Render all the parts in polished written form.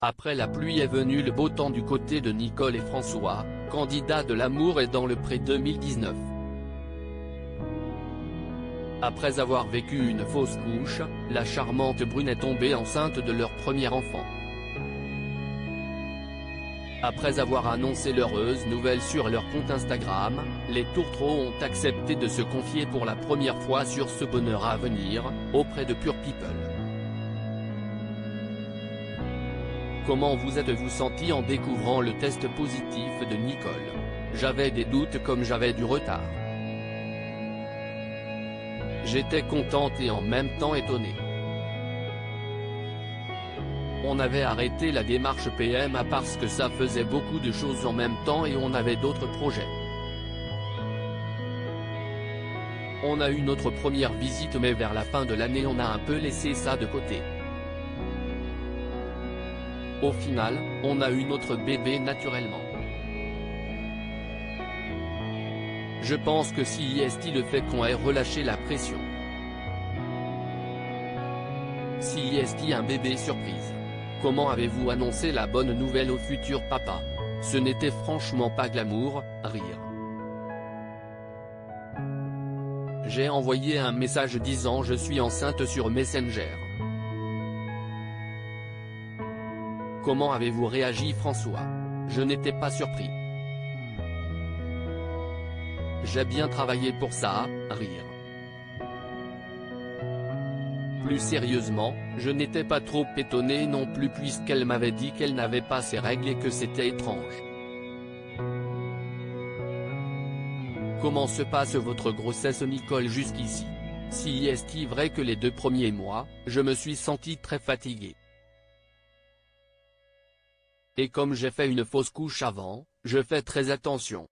Après la pluie est venu le beau temps du côté de Nicole et François, candidats de l'amour et dans le pré 2019. Après avoir vécu une fausse couche, la charmante brune est tombée enceinte de leur premier enfant. Après avoir annoncé l'heureuse nouvelle sur leur compte Instagram, les tourtereaux ont accepté de se confier pour la première fois sur ce bonheur à venir, auprès de Pure People. Comment vous êtes-vous senti en découvrant le test positif de Nicole? J'avais des doutes comme j'avais du retard. J'étais contente et en même temps étonnée. On avait arrêté la démarche PMA parce que ça faisait beaucoup de choses en même temps et on avait d'autres projets. On a eu notre première visite mais vers la fin de l'année on a un peu laissé ça de côté. Au final, on a eu notre bébé naturellement. Je pense que si est le fait qu'on ait relâché la pression. Si est un bébé surprise. Comment avez-vous annoncé la bonne nouvelle au futur papa? Ce n'était franchement pas glamour, rire. J'ai envoyé un message disant je suis enceinte sur Messenger. Comment avez-vous réagi François? Je n'étais pas surpris. J'ai bien travaillé pour ça, rire. Plus sérieusement, je n'étais pas trop étonné non plus puisqu'elle m'avait dit qu'elle n'avait pas ses règles et que c'était étrange. Comment se passe votre grossesse Nicole jusqu'ici? Si est-il vrai que les 2 premiers mois, je me suis senti très fatigué. Et comme j'ai fait une fausse couche avant, je fais très attention.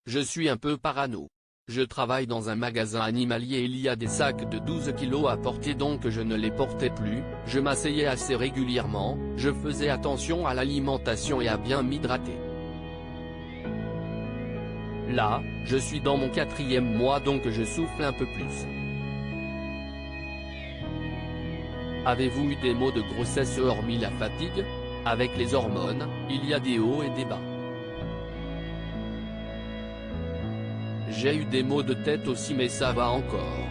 Je suis un peu parano. Je travaille dans un magasin animalier et il y a des sacs de 12 kilos à porter donc je ne les portais plus, je m'asseyais assez régulièrement, je faisais attention à l'alimentation et à bien m'hydrater. Là, je suis dans mon 4e mois donc je souffle un peu plus. Avez-vous eu des maux de grossesse hormis la fatigue? Avec les hormones, il y a des hauts et des bas. J'ai eu des maux de tête aussi mais ça va encore.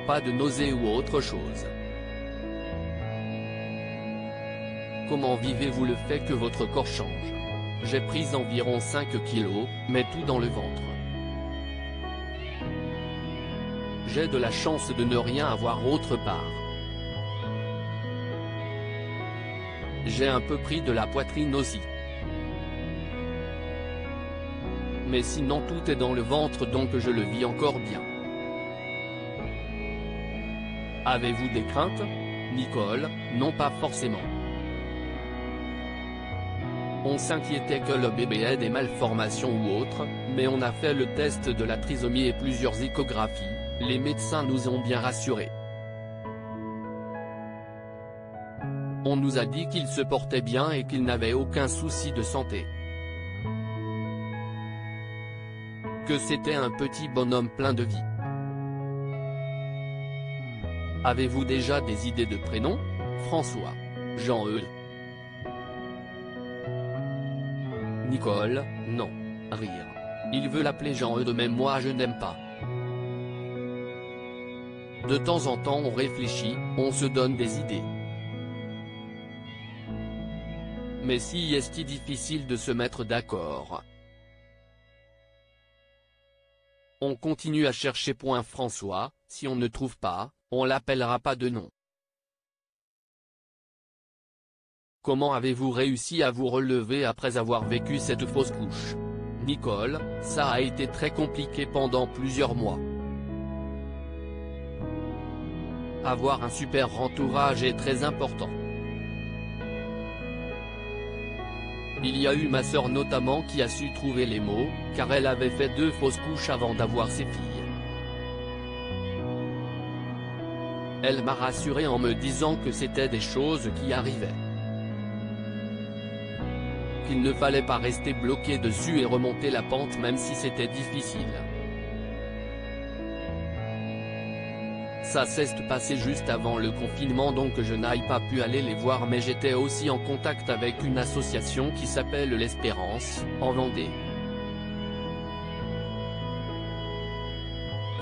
Pas de nausées ou autre chose. Comment vivez-vous le fait que votre corps change? J'ai pris environ 5 kilos, mais tout dans le ventre. J'ai de la chance de ne rien avoir autre part. J'ai un peu pris de la poitrine aussi. Mais sinon tout est dans le ventre donc je le vis encore bien. Avez-vous des craintes? Nicole, non pas forcément. On s'inquiétait que le bébé ait des malformations ou autres, mais on a fait le test de la trisomie et plusieurs échographies, les médecins nous ont bien rassurés. On nous a dit qu'il se portait bien et qu'il n'avait aucun souci de santé. Que c'était un petit bonhomme plein de vie. Avez-vous déjà des idées de prénoms? François. Jean-Eudes. Nicole, non. Rire. Il veut l'appeler Jean-Eudes mais moi je n'aime pas. De temps en temps on réfléchit, on se donne des idées. Mais si est-il difficile de se mettre d'accord? On continue à chercher. François, si on ne trouve pas, on l'appellera pas de nom. Comment avez-vous réussi à vous relever après avoir vécu cette fausse couche? Nicole, ça a été très compliqué pendant plusieurs mois. Avoir un super entourage est très important. Il y a eu ma sœur notamment qui a su trouver les mots, car elle avait fait 2 fausses couches avant d'avoir ses filles. Elle m'a rassuré en me disant que c'était des choses qui arrivaient. Qu'il ne fallait pas rester bloqué dessus et remonter la pente même si c'était difficile. Ça s'est passé juste avant le confinement donc je n'ai pas pu aller les voir mais j'étais aussi en contact avec une association qui s'appelle l'Espérance, en Vendée.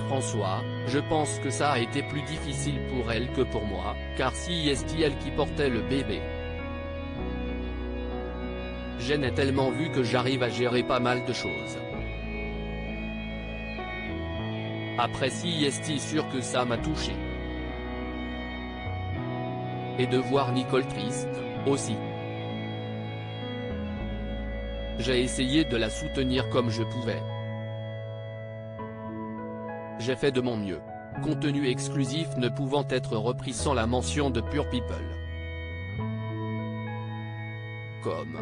François, je pense que ça a été plus difficile pour elle que pour moi, car si c'est elle qui portait le bébé. Je n'ai tellement vu que j'arrive à gérer pas mal de choses. Après si c'est sûr que ça m'a touché. Et de voir Nicole triste, aussi. J'ai essayé de la soutenir comme je pouvais. J'ai fait de mon mieux. Contenu exclusif ne pouvant être repris sans la mention de Pure People. Comme